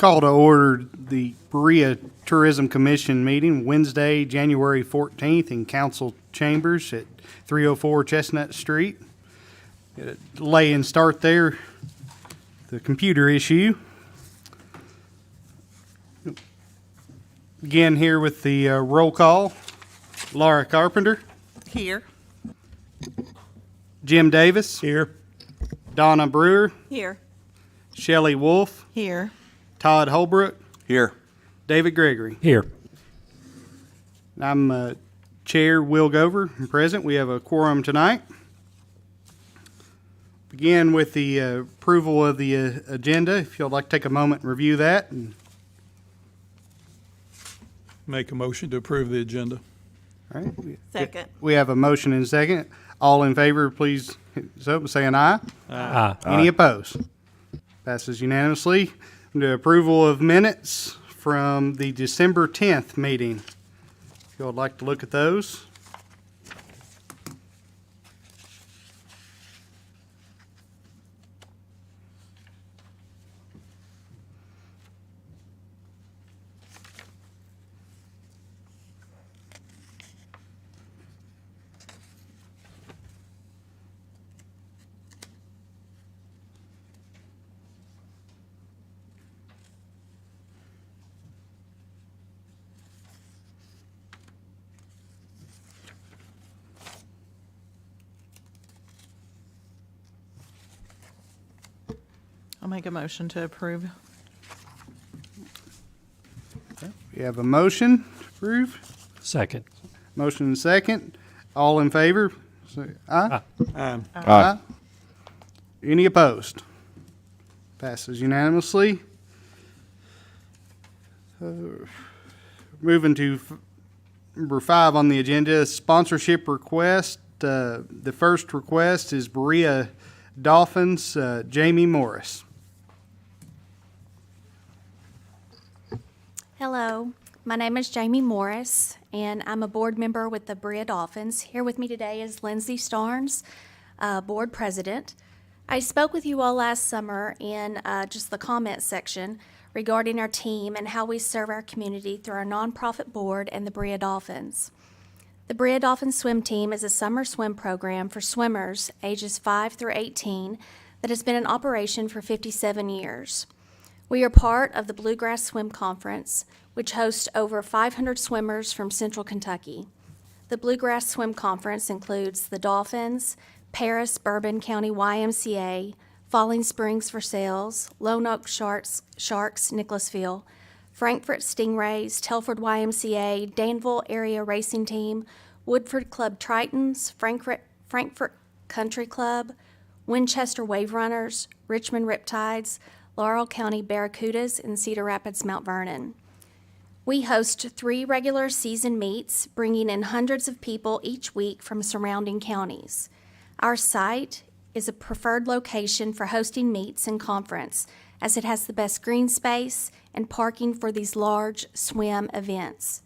Call to order the Berea Tourism Commission meeting Wednesday, January 14th in council chambers at 304 Chestnut Street. Get a delay and start there. The computer issue. Begin here with the roll call. Laura Carpenter. Here. Jim Davis. Here. Donna Brewer. Here. Shelley Wolf. Here. Todd Holbrook. Here. David Gregory. Here. I'm Chair Will Gover, present. We have a quorum tonight. Begin with the approval of the agenda. If you'd like to take a moment and review that. Make a motion to approve the agenda. All right. Second. We have a motion and a second. All in favor, please say an aye. Aye. Any opposed? Passes unanimously. The approval of minutes from the December 10th meeting. If you would like to look at those. I'll make a motion to approve. We have a motion to approve. Second. Motion and second. All in favor, say aye. Aye. Any opposed? Passes unanimously. Moving to number 5 on the agenda, sponsorship request. The first request is Berea Dolphins, Jamie Morris. Hello, my name is Jamie Morris, and I'm a board member with the Berea Dolphins. Here with me today is Lindsay Starnes, board president. I spoke with you all last summer in just the comment section regarding our team and how we serve our community through our nonprofit board and the Berea Dolphins. The Berea Dolphins swim team is a summer swim program for swimmers ages 5 through 18 that has been in operation for 57 years. We are part of the Bluegrass Swim Conference, which hosts over 500 swimmers from Central Kentucky. The Bluegrass Swim Conference includes the Dolphins, Paris Bourbon County YMCA, Falling Springs Versailles, Lone Oak Sharks Nicholasville, Frankfort Stingrays, Telford YMCA, Danville Area Racing Team, Woodford Club Tritons, Frankfort Country Club, Winchester Wave Runners, Richmond Riptides, Laurel County Barracudas, and Cedar Rapids Mount Vernon. We host 3 regular season meets, bringing in hundreds of people each week from surrounding counties. Our site is a preferred location for hosting meets and conference, as it has the best green space and parking for these large swim events.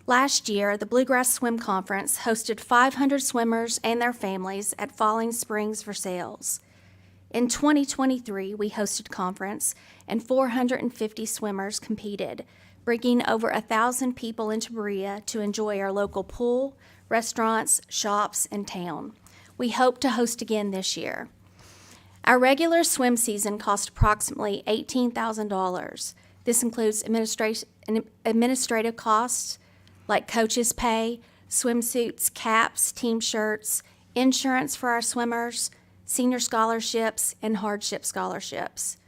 Last year, the Bluegrass Swim Conference hosted 500 swimmers and their families at Falling Springs Versailles. In 2023, we hosted conference and 450 swimmers competed, bringing over 1,000 people into Berea to enjoy our local pool, restaurants, shops, and town. We hope to host again this year. Our regular swim season costs approximately $18,000. This includes administrative costs like coaches' pay, swimsuits, caps, team shirts, insurance for our swimmers, senior scholarships, and hardship scholarships.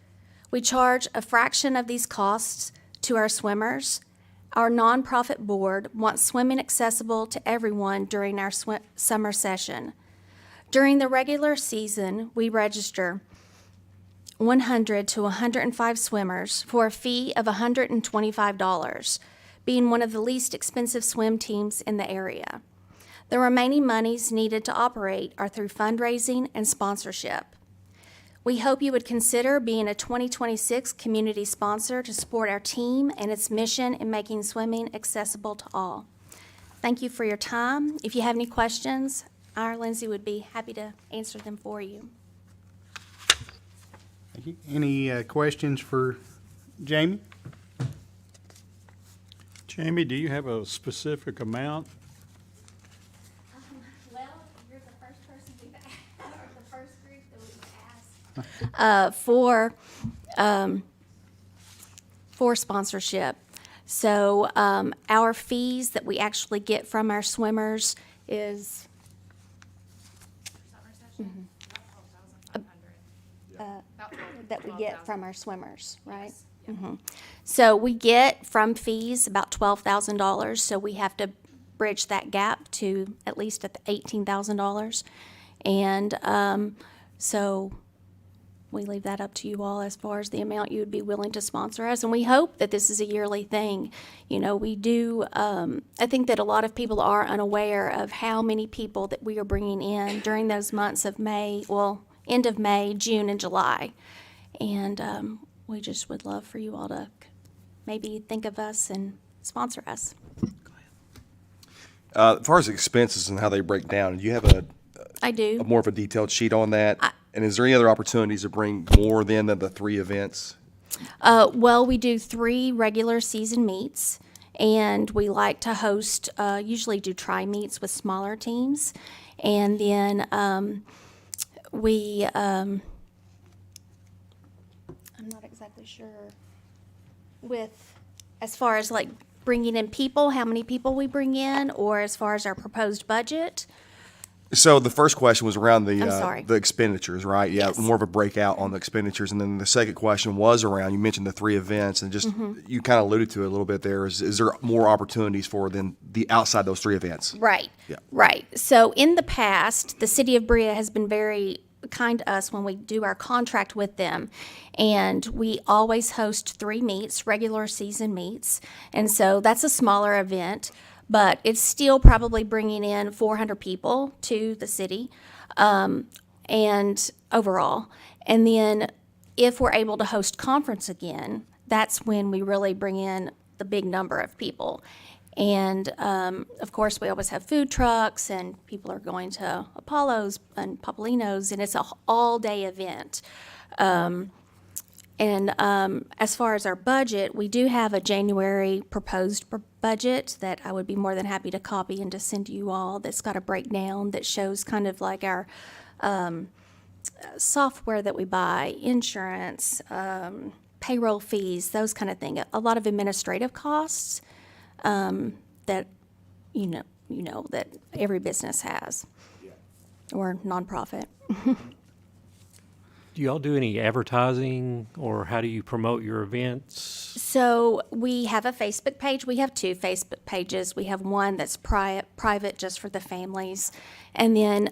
We charge a fraction of these costs to our swimmers. Our nonprofit board wants swimming accessible to everyone during our summer session. During the regular season, we register 100 to 105 swimmers for a fee of $125, being one of the least expensive swim teams in the area. The remaining monies needed to operate are through fundraising and sponsorship. We hope you would consider being a 2026 community sponsor to support our team and its mission in making swimming accessible to all. Thank you for your time. If you have any questions, our Lindsay would be happy to answer them for you. Thank you. Any questions for Jamie? Jamie, do you have a specific amount? Well, you're the first person we've asked, or the first group that we've asked for sponsorship. So our fees that we actually get from our swimmers is that we get from our swimmers, right? Mhm. So we get from fees about $12,000, so we have to bridge that gap to at least at the $18,000. And so we leave that up to you all as far as the amount you would be willing to sponsor us. And we hope that this is a yearly thing. You know, we do, I think that a lot of people are unaware of how many people that we are bringing in during those months of May, well, end of May, June, and July. And we just would love for you all to maybe think of us and sponsor us. As far as expenses and how they break down, do you have a I do. more of a detailed sheet on that? And is there any other opportunities to bring more than the 3 events? Well, we do 3 regular season meets, and we like to host, usually do tri-meets with smaller teams. And then I'm not exactly sure with, as far as like bringing in people, how many people we bring in, or as far as our proposed budget. So the first question was around I'm sorry. the expenditures, right? Yeah, Yes. more of a breakout on the expenditures. And then the second question was around, you mentioned the 3 events, and just you kind of alluded to it a little bit there. Is there more opportunities for than the outside those 3 events? Right. Yeah. Right. So in the past, the city of Berea has been very kind to us when we do our contract with them. And we always host 3 meets, regular season meets. And so that's a smaller event, but it's still probably bringing in 400 people to the city and overall. And then if we're able to host conference again, that's when we really bring in the big number of people. And of course, we always have food trucks, and people are going to Apollo's and Popolino's, and it's an all-day event. As far as our budget, we do have a January proposed budget that I would be more than happy to copy and to send to you all. That's got a breakdown that shows kind of like our software that we buy, insurance, payroll fees, those kind of things. A lot of administrative costs that you know that every business has, or nonprofit. Do y'all do any advertising, or how do you promote your events? So we have a Facebook page. We have 2 Facebook pages. We have one that's private just for the families, and then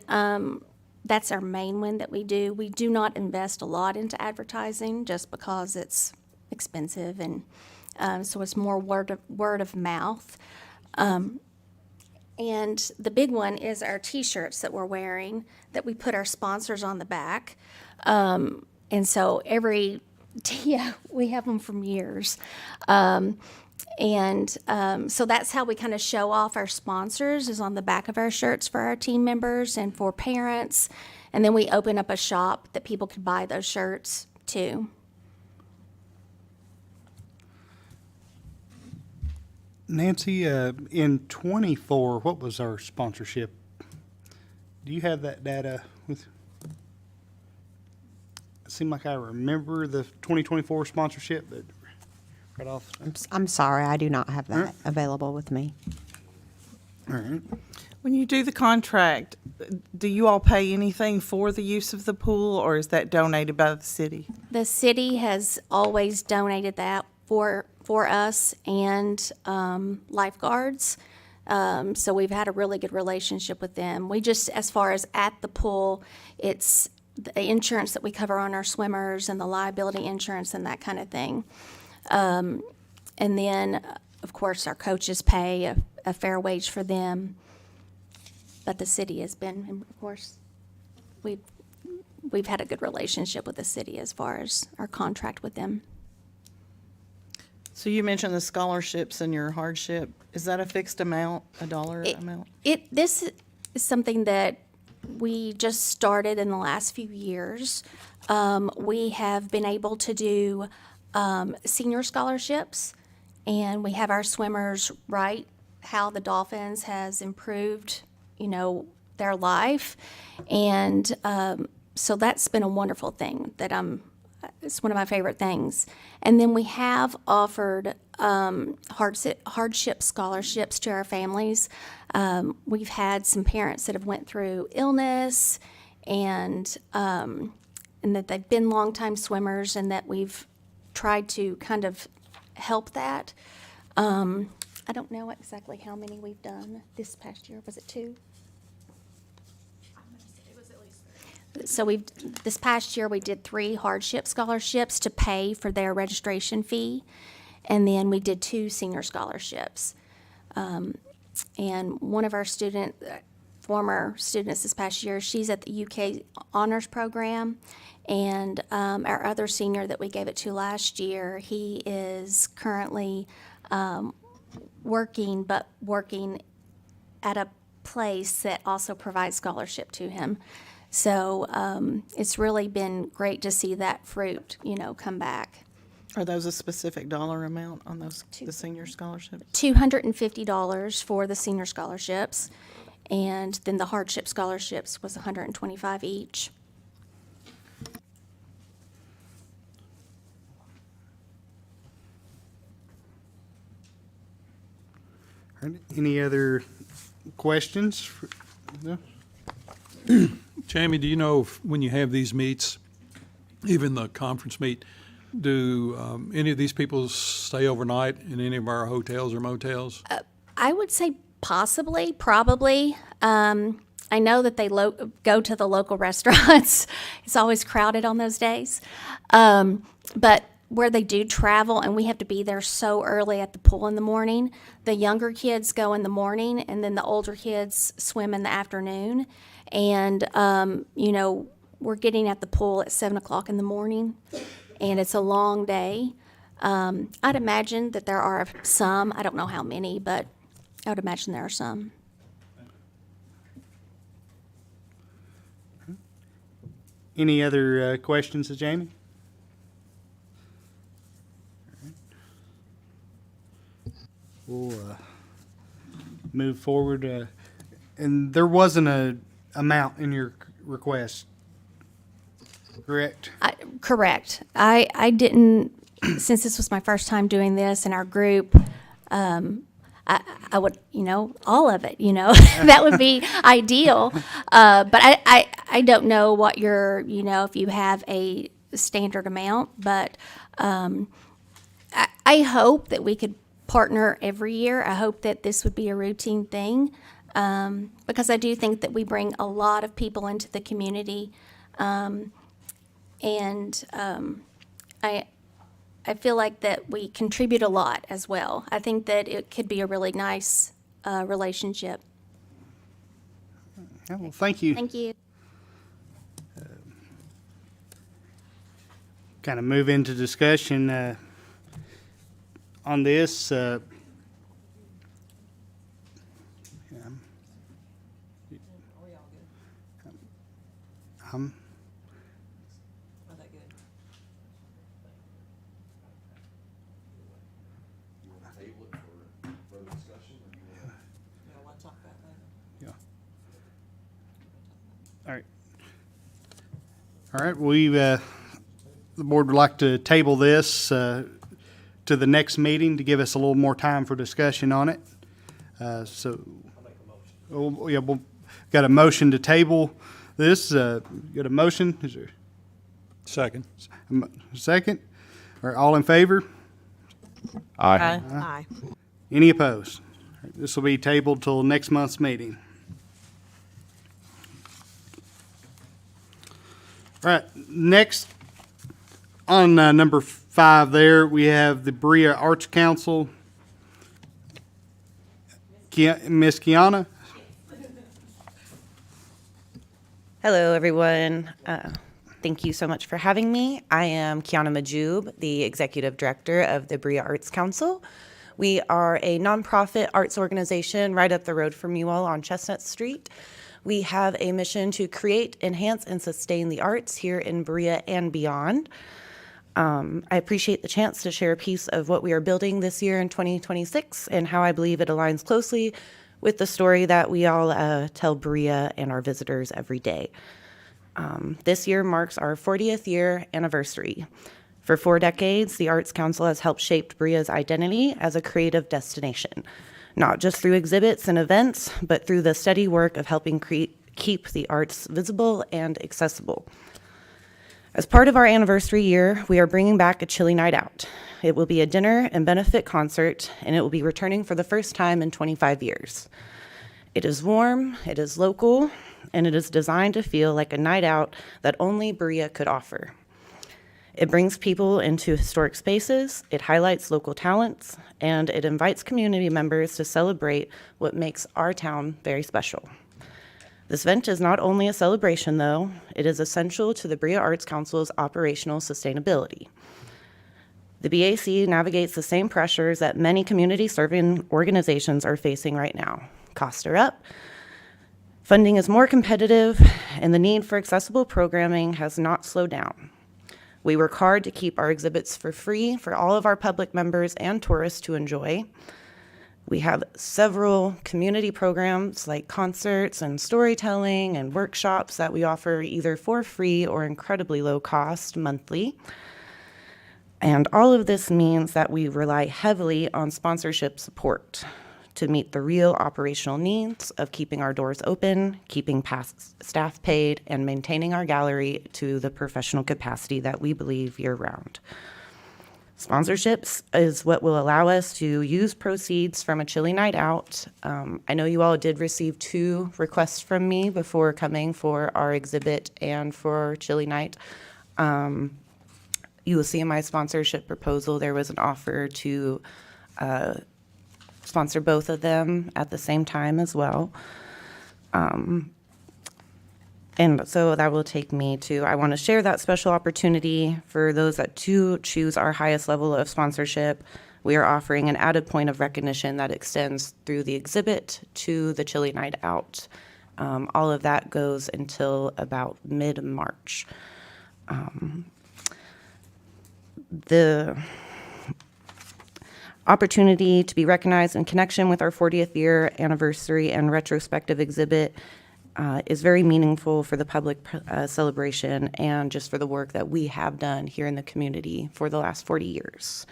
that's our main one that we do. We do not invest a lot into advertising just because it's expensive, and so it's more word of mouth. And the big one is our T-shirts that we're wearing, that we put our sponsors on the back. And so we have them from years. So that's how we kind of show off our sponsors, is on the back of our shirts for our team members and for parents. And then we open up a shop that people could buy those shirts too. Nancy, in '24, what was our sponsorship? Do you have that data with? It seemed like I remember the 2024 sponsorship, but right off. I'm sorry, I do not have that available with me. All right. When you do the contract, do you all pay anything for the use of the pool, or is that donated by the city? The city has always donated that for us and lifeguards. So we've had a really good relationship with them. We just, as far as at the pool, it's the insurance that we cover on our swimmers and the liability insurance and that kind of thing. And then, of course, our coaches pay a fair wage for them. But the city has been, and of course, we've had a good relationship with the city as far as our contract with them. So you mentioned the scholarships and your hardship. Is that a fixed amount, a dollar amount? This is something that we just started in the last few years. We have been able to do senior scholarships, and we have our swimmers write how the Dolphins has improved, their life. And so that's been a wonderful thing it's one of my favorite things. And then we have offered hardship scholarships to our families. We've had some parents that have went through illness and that they've been longtime swimmers, and that we've tried to kind of help that. I don't know exactly how many we've done this past year. Was it 2? So this past year we did 3 hardship scholarships to pay for their registration fee, and then we did 2 senior scholarships. And one of our former students this past year, she's at the UK honors program, and our other senior that we gave it to last year, he is currently working at a place that also provides scholarship to him. So it's really been great to see that fruit, come back. Are those a specific dollar amount on the senior scholarships? $250 for the senior scholarships, and then the hardship scholarships was $125 each. All right, any other questions? No? Jamie, do you know if, when you have these meets, even the conference meet, do any of these people stay overnight in any of our hotels or motels? I would say possibly, probably. I know that they go to the local restaurants. It's always crowded on those days. But where they do travel, and we have to be there so early at the pool in the morning, the younger kids go in the morning, and then the older kids swim in the afternoon. And, we're getting at the pool at 7 o'clock in the morning, and it's a long day. I'd imagine that there are some, I don't know how many, but I would imagine there are some. Any other questions of Jamie? We'll move forward. And there wasn't a amount in your request, correct? Correct. I didn't, since this was my first time doing this in our group, I would, all of it, that would be ideal. But I don't know what if you have a standard amount, but I hope that we could partner every year. I hope that this would be a routine thing, because I do think that we bring a lot of people into the community, and I feel like that we contribute a lot as well. I think that it could be a really nice relationship. Yeah, well, thank you. Thank you. Kind of move into discussion on this. All right, the board would like to table this to the next meeting to give us a little more time for discussion on it. We'll got a motion to table this. Got a motion? Is there Second. a second? All right, all in favor? Aye. Aye. Any opposed? All right, this will be tabled till next month's meeting. All right, next on number 5 there, we have the Berea Arts Council. Miss Kiana? Hello, everyone. Thank you so much for having me. I am Kiana Majoub, the Executive Director of the Berea Arts Council. We are a nonprofit arts organization right up the road from you all on Chestnut Street. We have a mission to create, enhance, and sustain the arts here in Berea and beyond. I appreciate the chance to share a piece of what we are building this year in 2026 and how I believe it aligns closely with the story that we all tell Berea and our visitors every day. This year marks our 40th year anniversary. For 4 decades, the Arts Council has helped shape Berea's identity as a creative destination, not just through exhibits and events, but through the steady work of helping keep the arts visible and accessible. As part of our anniversary year, we are bringing back a Chili Night Out. It will be a dinner and benefit concert, and it will be returning for the first time in 25 years. It is warm, it is local, and it is designed to feel like a night out that only Berea could offer. It brings people into historic spaces, it highlights local talents, and it invites community members to celebrate what makes our town very special. This event is not only a celebration, though, it is essential to the Berea Arts Council's operational sustainability. The BAC navigates the same pressures that many community-serving organizations are facing right now. Costs are up, funding is more competitive, and the need for accessible programming has not slowed down. We work hard to keep our exhibits for free for all of our public members and tourists to enjoy. We have several community programs like concerts and storytelling and workshops that we offer either for free or incredibly low cost monthly. And all of this means that we rely heavily on sponsorship support to meet the real operational needs of keeping our doors open, keeping past staff paid, and maintaining our gallery to the professional capacity that we believe year-round. Sponsorships is what will allow us to use proceeds from a Chili Night Out. I know you all did receive 2 requests from me before coming for our exhibit and for Chili Night. You will see in my sponsorship proposal there was an offer to sponsor both of them at the same time as well. And so that will take me to, I want to share that special opportunity for those that do choose our highest level of sponsorship. We are offering an added point of recognition that extends through the exhibit to the Chili Night Out. All of that goes until about mid-March. The opportunity to be recognized in connection with our 40th year anniversary and retrospective exhibit is very meaningful for the public celebration and just for the work that we have done here in the community for the last 40 years.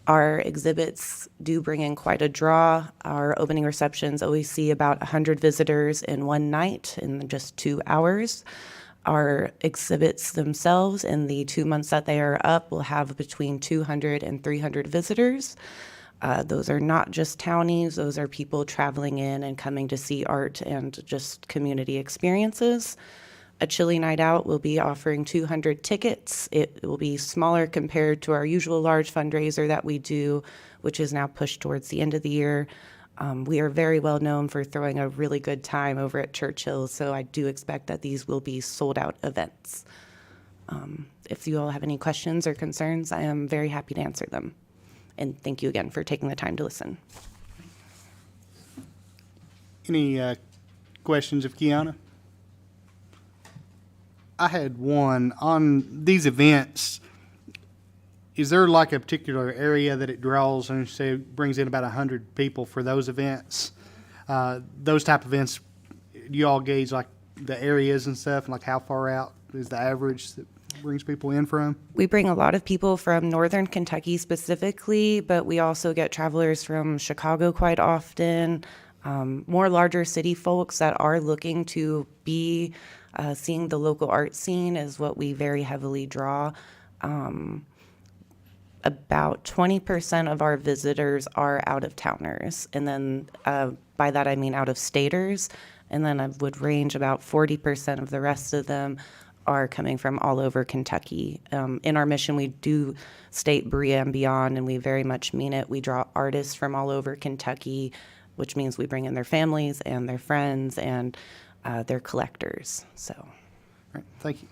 Our exhibits do bring in quite a draw. Our opening receptions always see about 100 visitors in one night in just 2 hours. Our exhibits themselves, in the 2 months that they are up, will have between 200 and 300 visitors. Those are not just townies, those are people traveling in and coming to see art and just community experiences. A Chili Night Out will be offering 200 tickets. It will be smaller compared to our usual large fundraiser that we do, which is now pushed towards the end of the year. We are very well known for throwing a really good time over at Churchill, so I do expect that these will be sold out events. If you all have any questions or concerns, I am very happy to answer them. And thank you again for taking the time to listen. Any questions of Kiana? I had one on these events. Is there like a particular area that it draws and say it brings in about 100 people for those events? Those type of events, do you all gauge like the areas and stuff, and like how far out is the average that brings people in from? We bring a lot of people from northern Kentucky specifically, but we also get travelers from Chicago quite often, more larger city folks that are looking to be seeing the local art scene is what we very heavily draw. About 20% of our visitors are out-of-towners, and then by that I mean out-of-staters, and then I would range about 40% of the rest of them are coming from all over Kentucky. In our mission, we do state Berea and beyond, and we very much mean it. We draw artists from all over Kentucky, which means we bring in their families and their friends and their collectors. So, All right, thank you.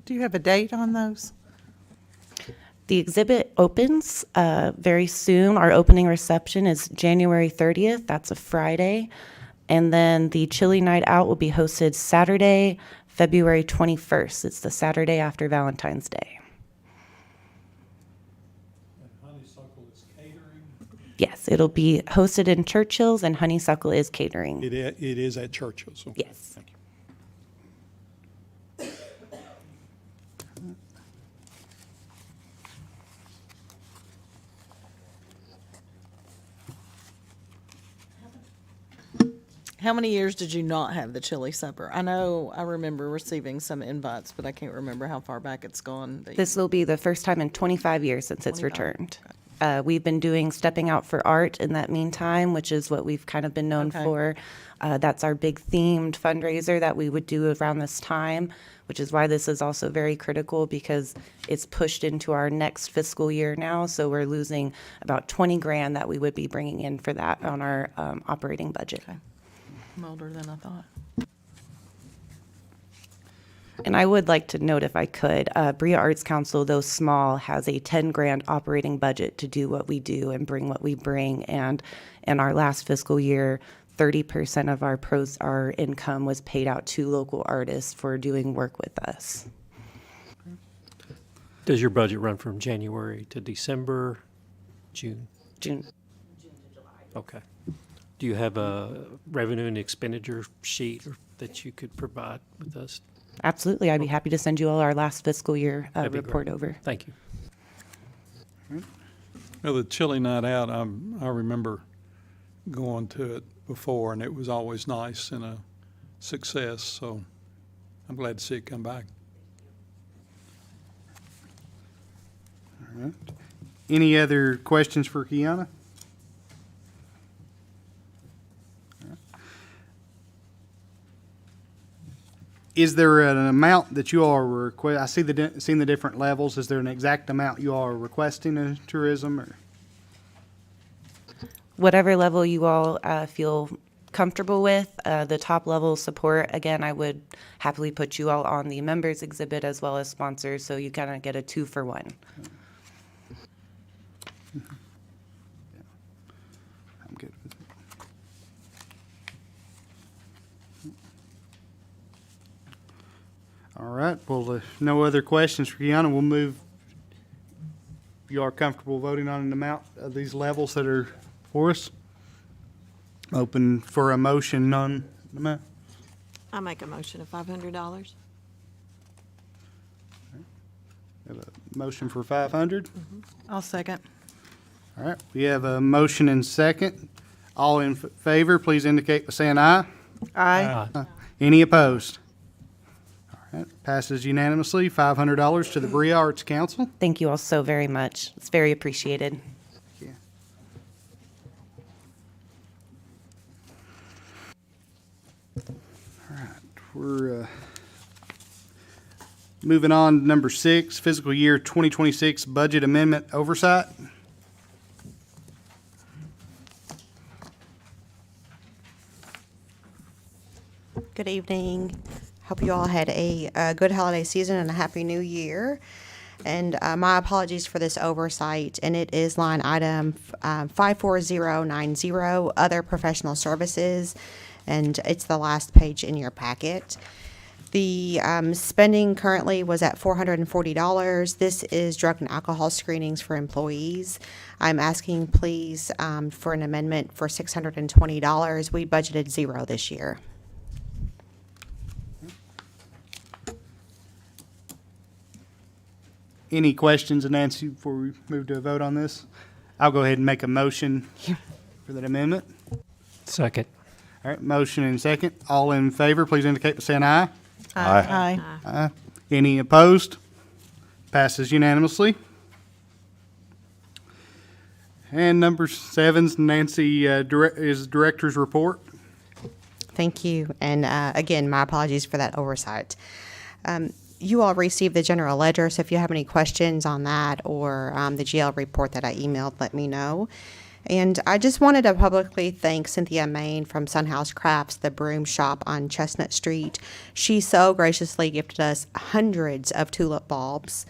Do you have a date on those? the exhibit opens very soon. Our opening reception is January 30th. That's a Friday. And then the Chili Night Out will be hosted Saturday, February 21st. It's the Saturday after Valentine's Day. Honeysuckle is catering. Yes, it'll be hosted in Churchill's, and Honeysuckle is catering. It is at Churchill's. Okay. Yes. Thank you. How many years did you not have the chili supper? I know I remember receiving some invites, but I can't remember how far back it's gone. This will be the first time in 25 years since it's 25. returned. We've been doing Stepping Out for Art in that meantime, which is what we've kind of been known Okay. for. That's our big themed fundraiser that we would do around this time, which is why this is also very critical because it's pushed into our next fiscal year now. So we're losing about 20 grand that we would be bringing in for that on our operating budget. Okay. I'm older than I thought. And I would like to note, if I could, Berea Arts Council, though small, has a 10 grand operating budget to do what we do and bring what we bring. And in our last fiscal year, 30% of our income was paid out to local artists for doing work with us. Does your budget run from January to December, June? June. Okay. Do you have a revenue and expenditure sheet that you could provide with us? Absolutely. I'd be happy to send you all our last fiscal year That'd be report great. over. Thank you. Well, the chili night out, I remember going to it before, and it was always nice and a success. So I'm glad to see it come back. Any other questions for Kiana? Is there an amount that you all are I see seen the different levels. Is there an exact amount you all are requesting in tourism, or? Whatever level you all feel comfortable with, the top level support, again, I would happily put you all on the members exhibit as well as sponsors, so you kind of get a 2-for-1. I'm good with it. All right, well, if no other questions for Kiana, we'll move. You are comfortable voting on an amount of these levels that are for us? Open for a motion on the amount. I make a motion of $500. Have a motion for 500. I'll second. All right, we have a motion and second. All in favor, please indicate by saying aye. Aye. Any opposed? All right, passes unanimously. $500 to the Berea Arts Council. Thank you all so very much. It's very appreciated. Yeah. All right, we're moving on to number 6, fiscal year 2026 budget amendment oversight. Good evening. Hope you all had a good holiday season and a happy new year. And my apologies for this oversight, and it is line item 54090, other professional services, and it's the last page in your packet. The spending currently was at $440. This is drug and alcohol screenings for employees. I'm asking, please, for an amendment for $620. We budgeted $0 this year. Any questions, Nancy, before we move to a vote on this? I'll go ahead and make a motion for that amendment. Second. All right, motion and second. All in favor, please indicate by saying aye. Aye. Any opposed? Passes unanimously. And number 7's Nancy is Director's Report. Thank you. And again, my apologies for that oversight. You all received the general ledger, so if you have any questions on that or the GL report that I emailed, let me know. And I just wanted to publicly thank Cynthia Main from Sunhouse Crafts, the broom shop on Chestnut Street. She so graciously gifted us hundreds of tulip bulbs.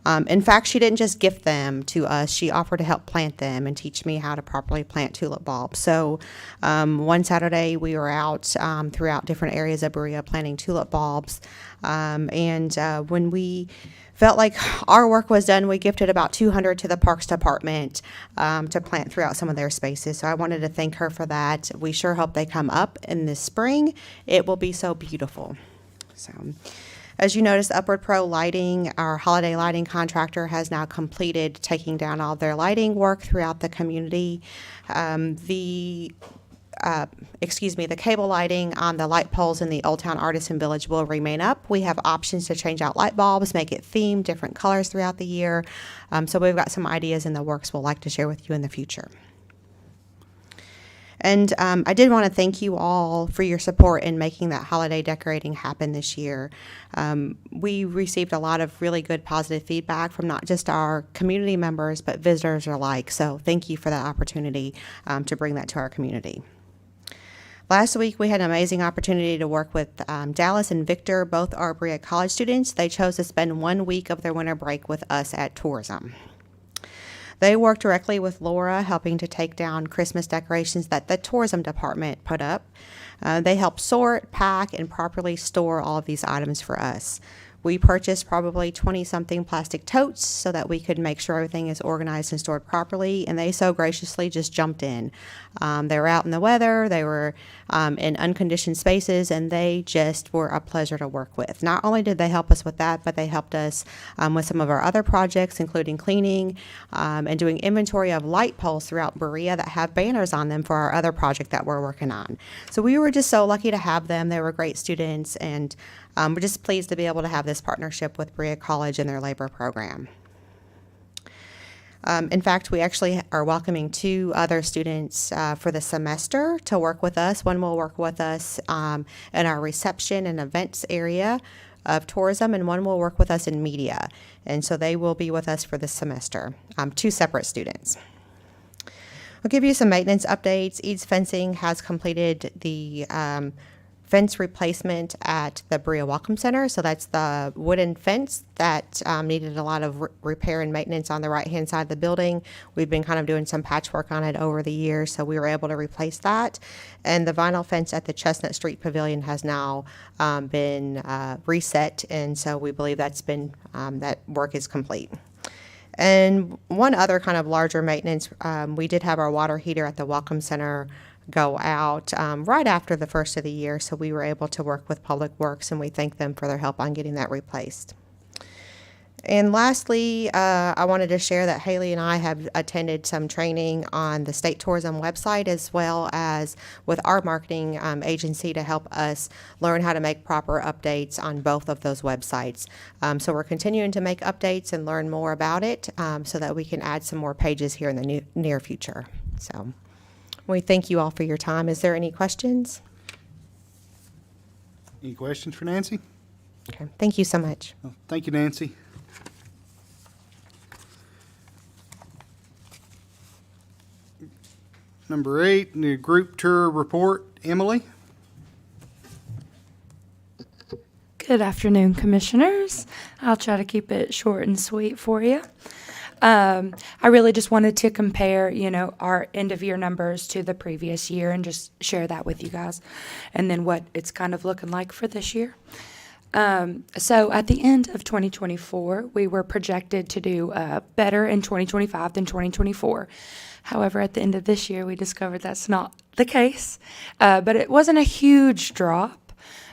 In fact, she didn't just gift them to us, she offered to help plant them and teach me how to properly plant tulip bulbs. So one Saturday, we were out throughout different areas of Berea planting tulip bulbs. When we felt like our work was done, we gifted about 200 to the Parks Department to plant throughout some of their spaces. So I wanted to thank her for that. We sure hope they come up in the spring. It will be so beautiful. So, as you notice, Upward Pro Lighting, our holiday lighting contractor, has now completed taking down all their lighting work throughout the community. The cable lighting on the light poles in the Old Town Artisan Village will remain up. We have options to change out light bulbs, make it themed, different colors throughout the year. So we've got some ideas in the works we'll like to share with you in the future. And I did want to thank you all for your support in making that holiday decorating happen this year. We received a lot of really good positive feedback from not just our community members, but visitors alike. So thank you for that opportunity to bring that to our community. Last week, we had an amazing opportunity to work with Dallas and Victor, both are Berea College students. They chose to spend 1 week of their winter break with us at Tourism. They worked directly with Laura, helping to take down Christmas decorations that the tourism department put up. They helped sort, pack, and properly store all of these items for us. We purchased probably 20-something plastic totes so that we could make sure everything is organized and stored properly, and they so graciously just jumped in. They were out in the weather, they were in unconditioned spaces, and they just were a pleasure to work with. Not only did they help us with that, but they helped us with some of our other projects, including cleaning and doing inventory of light poles throughout Berea that have banners on them for our other project that we're working on. So we were just so lucky to have them. They were great students, and we're just pleased to be able to have this partnership with Berea College and their labor program. In fact, we actually are welcoming 2 other students for the semester to work with us. One will work with us in our reception and events area of tourism, and one will work with us in media. And so they will be with us for this semester, 2 separate students. I'll give you some maintenance updates. Eads Fencing has completed the fence replacement at the Berea Welcome Center. So that's the wooden fence that needed a lot of repair and maintenance on the right-hand side of the building. We've been kind of doing some patchwork on it over the years, so we were able to replace that. And the vinyl fence at the Chestnut Street Pavilion has now been reset, and so we believe that's been, that work is complete. And one other kind of larger maintenance, we did have our water heater at the Welcome Center go out right after the first of the year, so we were able to work with Public Works, and we thank them for their help on getting that replaced. And lastly, I wanted to share that Haley and I have attended some training on the state tourism website, as well as with our marketing agency, to help us learn how to make proper updates on both of those websites. So we're continuing to make updates and learn more about it so that we can add some more pages here in the near future. So we thank you all for your time. Is there any questions? Any questions for Nancy? Okay. Thank you so much. Well, thank you, Nancy. Number 8, the group tour report. Emily? Good afternoon, Commissioners. I'll try to keep it short and sweet for you. I really just wanted to compare, our end-of-year numbers to the previous year and just share that with you guys, and then what it's kind of looking like for this year. So at the end of 2024, we were projected to do better in 2025 than 2024. However, at the end of this year, we discovered that's not the case, but it wasn't a huge drop.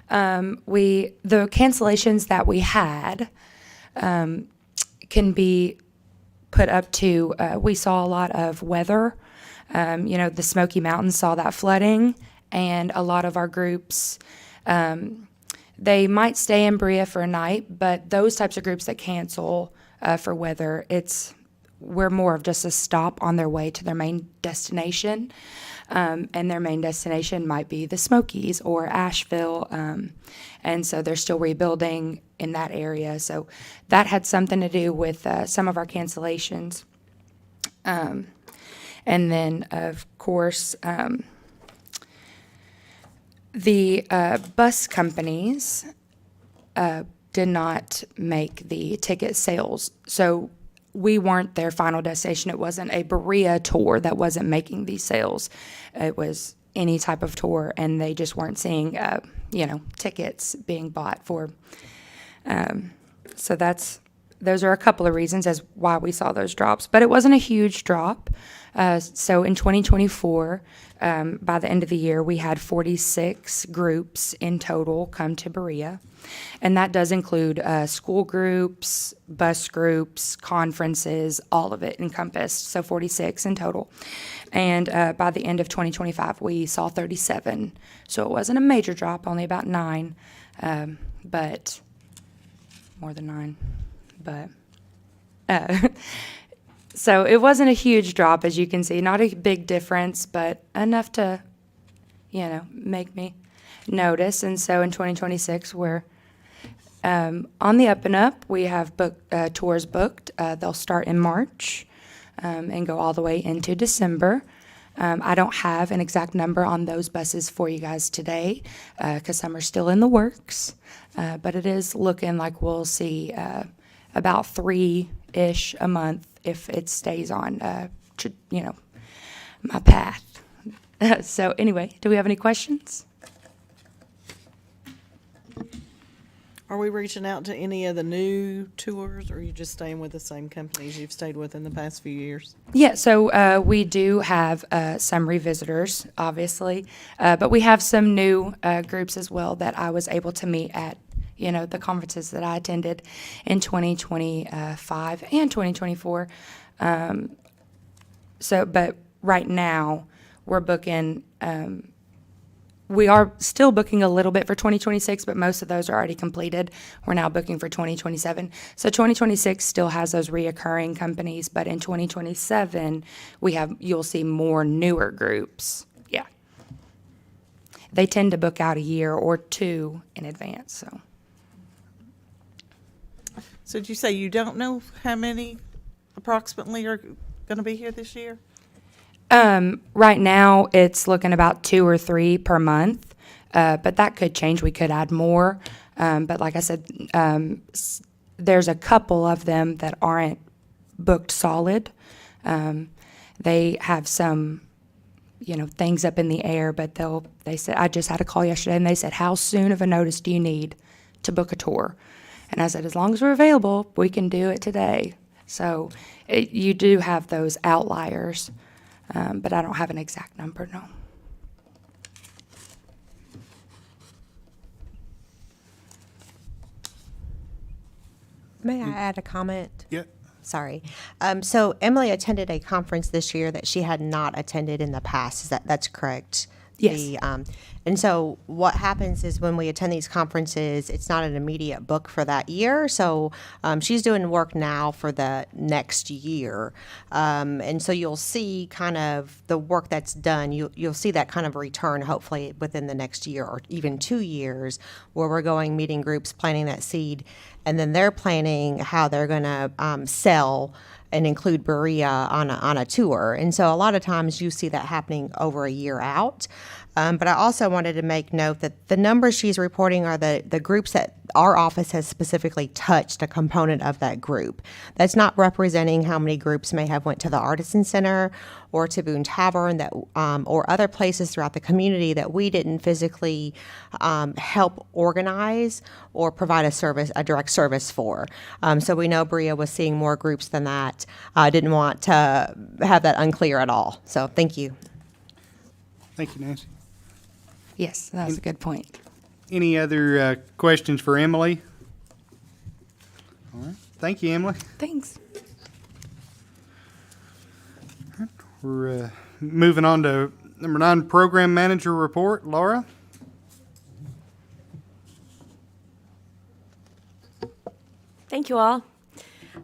The cancellations that we had can be put up to, we saw a lot of weather. The Smoky Mountains saw that flooding, and a lot of our groups, they might stay in Berea for a night, but those types of groups that cancel for weather, we're more of just a stop on their way to their main destination. And their main destination might be the Smokies or Asheville. And so they're still rebuilding in that area. So that had something to do with some of our cancellations. And then, of course, the bus companies did not make the ticket sales. So we weren't their final destination. It wasn't a Berea tour that wasn't making these sales. It was any type of tour, and they just weren't seeing, tickets being bought for. So those are a couple of reasons as why we saw those drops, but it wasn't a huge drop. So in 2024, by the end of the year, we had 46 groups in total come to Berea. And that does include school groups, bus groups, conferences, all of it encompassed. So 46 in total. And by the end of 2025, we saw 37. So it wasn't a major drop, only about 9, but more than 9. But so it wasn't a huge drop, as you can see, not a big difference, but enough to, make me notice. And so in 2026, we're on the up and up. We have tours booked. They'll start in March and go all the way into December. I don't have an exact number on those buses for you guys today because some are still in the works, but it is looking like we'll see about 3-ish a month if it stays on, my path. So anyway, do we have any questions? Are we reaching out to any of the new tours, or are you just staying with the same companies you've stayed with in the past few years? Yeah, so we do have some revisitors, obviously, but we have some new groups as well that I was able to meet at, the conferences that I attended in 2025 and 2024. But right now, we're booking. We are still booking a little bit for 2026, but most of those are already completed. We're now booking for 2027. So 2026 still has those reoccurring companies, but in 2027, you'll see more newer groups. Yeah. They tend to book out a year or 2 in advance, so. So did you say you don't know how many approximately are going to be here this year? Right now, it's looking about 2 or 3 per month, but that could change. We could add more. But like I said, there's a couple of them that aren't booked solid. They have some, things up in the air, but they said, I just had a call yesterday and they said, how soon of a notice do you need to book a tour? And I said, as long as we're available, we can do it today. So you do have those outliers. But I don't have an exact number, no. May I add a comment? Yeah. Sorry. So Emily attended a conference this year that she had not attended in the past. That's correct? Yes. And so what happens is when we attend these conferences, it's not an immediate book for that year. So she's doing work now for the next year. And so you'll see kind of the work that's done. You'll see that kind of return hopefully within the next year or even 2 years where we're going, meeting groups, planting that seed, and then they're planning how they're going to sell and include Berea on a tour. And so a lot of times you see that happening over a year out. But I also wanted to make note that the numbers she's reporting are the groups that our office has specifically touched a component of that group. That's not representing how many groups may have went to the Artisan Center or to Boone Tavern or other places throughout the community that we didn't physically help organize or provide a direct service for. So we know Berea was seeing more groups than that. I didn't want to have that unclear at all. So thank you. Thank you, Nancy. Yes, that was a good point. Any other questions for Emily? All right. Thank you, Emily. Thanks. We're moving on to number 9, Program Manager Report. Laura? Thank you all.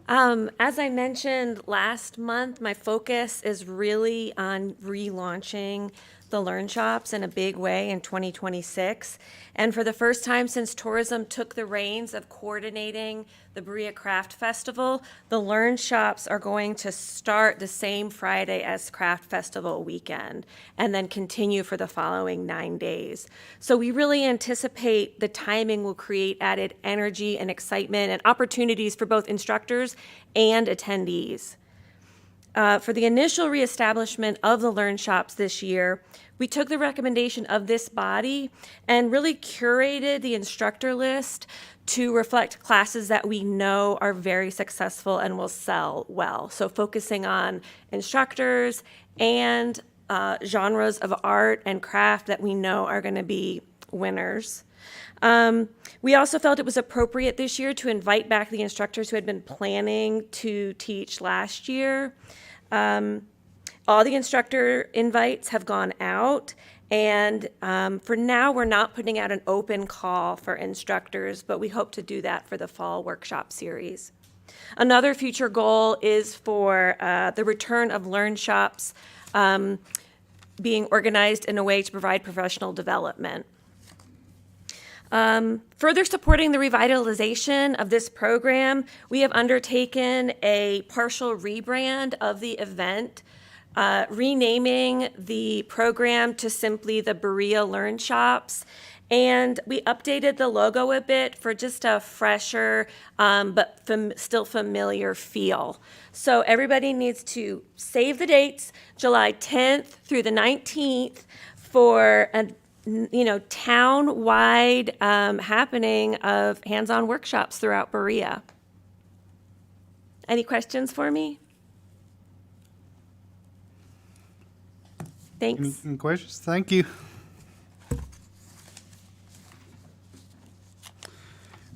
As I mentioned last month, my focus is really on relaunching the Learn Shops in a big way in 2026. And for the first time since tourism took the reins of coordinating the Berea Craft Festival, the Learn Shops are going to start the same Friday as Craft Festival weekend and then continue for the following 9 days. So we really anticipate the timing will create added energy and excitement and opportunities for both instructors and attendees. For the initial reestablishment of the Learn Shops this year, we took the recommendation of this body and really curated the instructor list to reflect classes that we know are very successful and will sell well. So focusing on instructors and genres of art and craft that we know are going to be winners. We also felt it was appropriate this year to invite back the instructors who had been planning to teach last year. All the instructor invites have gone out, and for now, we're not putting out an open call for instructors, but we hope to do that for the fall workshop series. Another future goal is for the return of Learn Shops being organized in a way to provide professional development. Further supporting the revitalization of this program, we have undertaken a partial rebrand of the event, renaming the program to simply the Berea Learn Shops. And we updated the logo a bit for just a fresher, but still familiar feel. So everybody needs to save the dates, July 10th through the 19th, for a town-wide happening of hands-on workshops throughout Berea. Any questions for me? Thanks. Any questions? Thank you.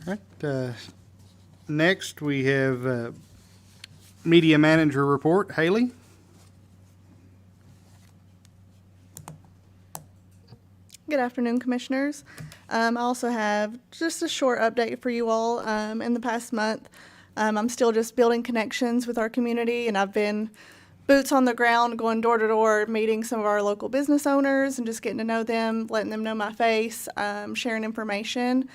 All right. Next, we have Media Manager Report. Haley? Good afternoon, Commissioners. I also have just a short update for you all. In the past month, I'm still just building connections with our community, and I've been boots on the ground, going door to door, meeting some of our local business owners and just getting to know them, letting them know my face, sharing information.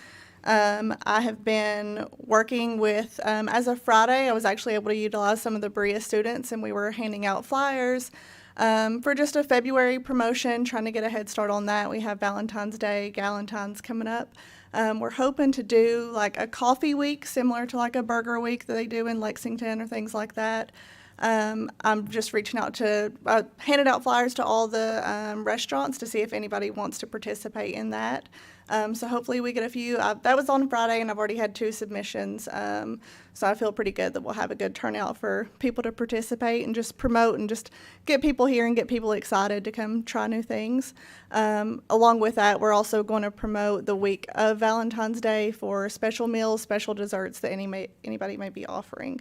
I have been working with, as of Friday, I was actually able to utilize some of the Berea students, and we were handing out flyers for just a February promotion, trying to get a head start on that. We have Valentine's Day, Galentine's coming up. We're hoping to do like a coffee week, similar to like a burger week that they do in Lexington or things like that. I'm just reaching out to, handed out flyers to all the restaurants to see if anybody wants to participate in that. So hopefully we get a few. That was on Friday, and I've already had 2 submissions. So I feel pretty good that we'll have a good turnout for people to participate and just promote and just get people here and get people excited to come try new things. Along with that, we're also going to promote the week of Valentine's Day for special meals, special desserts that anybody may be offering.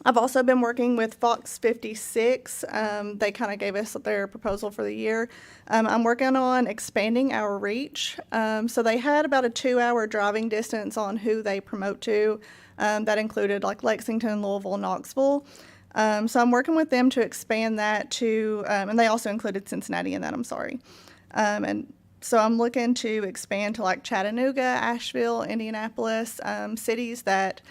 I've also been working with Fox 56. They kind of gave us their proposal for the year. I'm working on expanding our reach. So they had about a 2-hour driving distance on who they promote to. That included like Lexington, Louisville, Knoxville. So I'm working with them to expand that to, and they also included Cincinnati in that, I'm sorry. And so I'm looking to expand to like Chattanooga, Asheville, Indianapolis, cities that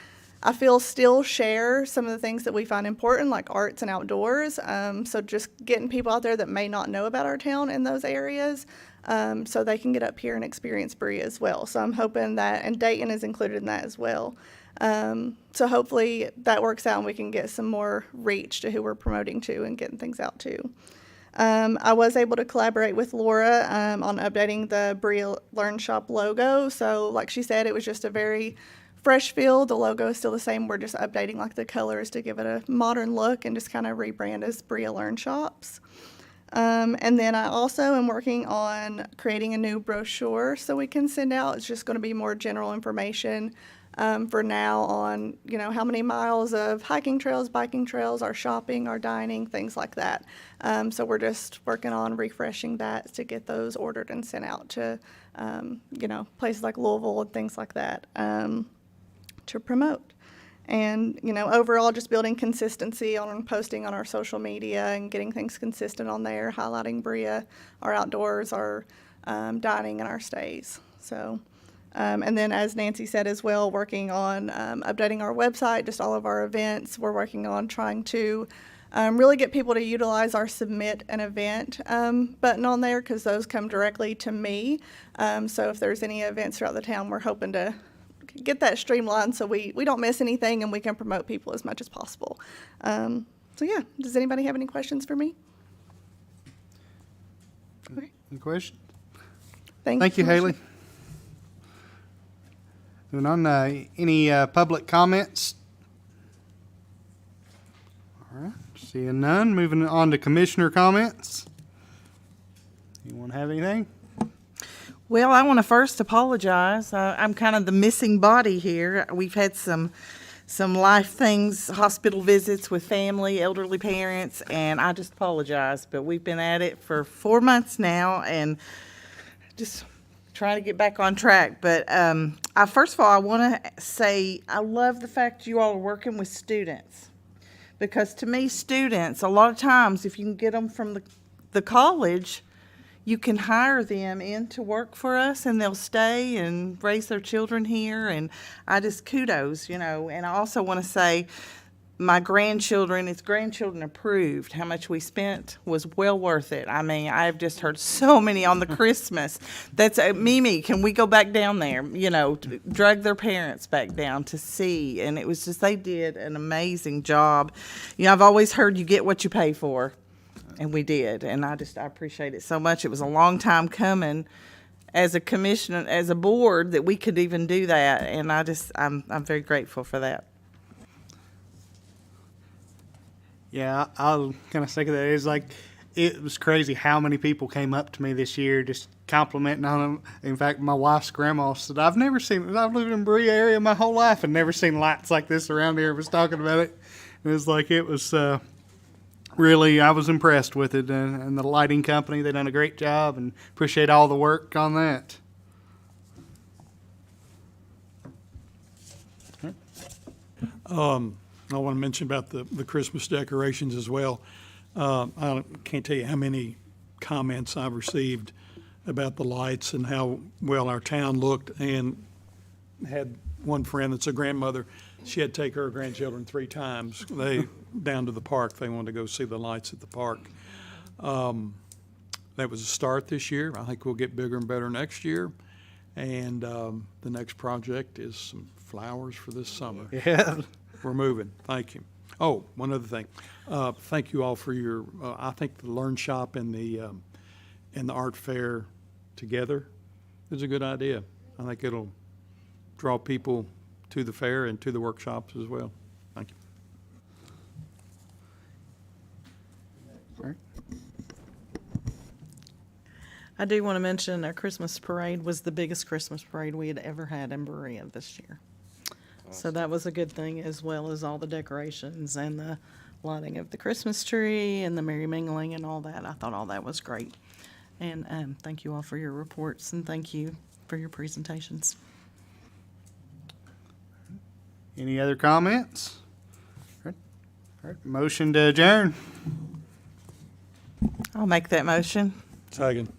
I feel still share some of the things that we find important, like arts and outdoors. So just getting people out there that may not know about our town in those areas, so they can get up here and experience Berea as well. So I'm hoping that, and Dayton is included in that as well. So hopefully that works out and we can get some more reach to who we're promoting to and getting things out to. I was able to collaborate with Laura on updating the Berea Learn Shop logo. So like she said, it was just a very fresh feel. The logo is still the same. We're just updating like the colors to give it a modern look and just kind of rebrand as Berea Learn Shops. And then I also am working on creating a new brochure so we can send out. It's just going to be more general information for now on, how many miles of hiking trails, biking trails, our shopping, our dining, things like that. So we're just working on refreshing that to get those ordered and sent out to, places like Louisville and things like that. To promote. And, overall, just building consistency on posting on our social media and getting things consistent on there, highlighting Berea, our outdoors, our dining, and our stays. So, and then as Nancy said as well, working on updating our website, just all of our events. We're working on trying to really get people to utilize our submit an event button on there, because those come directly to me. So if there's any events throughout the town, we're hoping to get that streamlined so we don't miss anything and we can promote people as much as possible. So yeah, does anybody have any questions for me? Okay. Any questions? Thank You, Haley. Moving on, any public comments? All right, seeing none. Moving on to commissioner comments. Anyone have anything? Well, I want to first apologize. I'm kind of the missing body here. We've had some life things, hospital visits with family, elderly parents, and I just apologize. But we've been at it for 4 months now, and just trying to get back on track. But first of all, I want to say I love the fact you all are working with students, because to me, students, a lot of times, if you can get them from the college, you can hire them in to work for us, and they'll stay and raise their children here. And I just kudos, And I also want to say my grandchildren, it's grandchildren approved. How much we spent was well worth it. I mean, I've just heard so many on the Christmas. That's Mimi, can we go back down there? Drug their parents back down to see. And it was just, they did an amazing job. I've always heard you get what you pay for. And we did, and I appreciate it so much. It was a long time coming as a commission, as a board, that we could even do that, and I'm very grateful for that. Yeah, I'll kind of say that. It's like, it was crazy how many people came up to me this year just complimenting on them. In fact, my wife's grandma said, I've lived in Berea area my whole life and never seen lights like this around here. Was talking about it. And it was really, I was impressed with it, and the lighting company, they done a great job, and appreciate all the work on that. I want to mention about the Christmas decorations as well. I can't tell you how many comments I've received about the lights and how well our town looked, and had one friend that's a grandmother. She had to take her grandchildren 3 times. Down to the park. They wanted to go see the lights at the park. That was a start this year. I think we'll get bigger and better next year. And the next project is some flowers for this summer. Yeah. We're moving. Thank you. Oh, one other thing. Thank you all for your, I think the Learn Shop and the art fair together is a good idea. I think it'll draw people to the fair and to the workshops as well. Thank you. I do want to mention our Christmas parade was the biggest Christmas parade we had ever had in Berea this year. So that was a good thing, as well as all the decorations and the lighting of the Christmas tree and the merry mingling and all that. I thought all that was great. And thank you all for your reports, and thank you for your presentations. Any other comments? All right. Motion to adjourn. I'll make that motion. Second.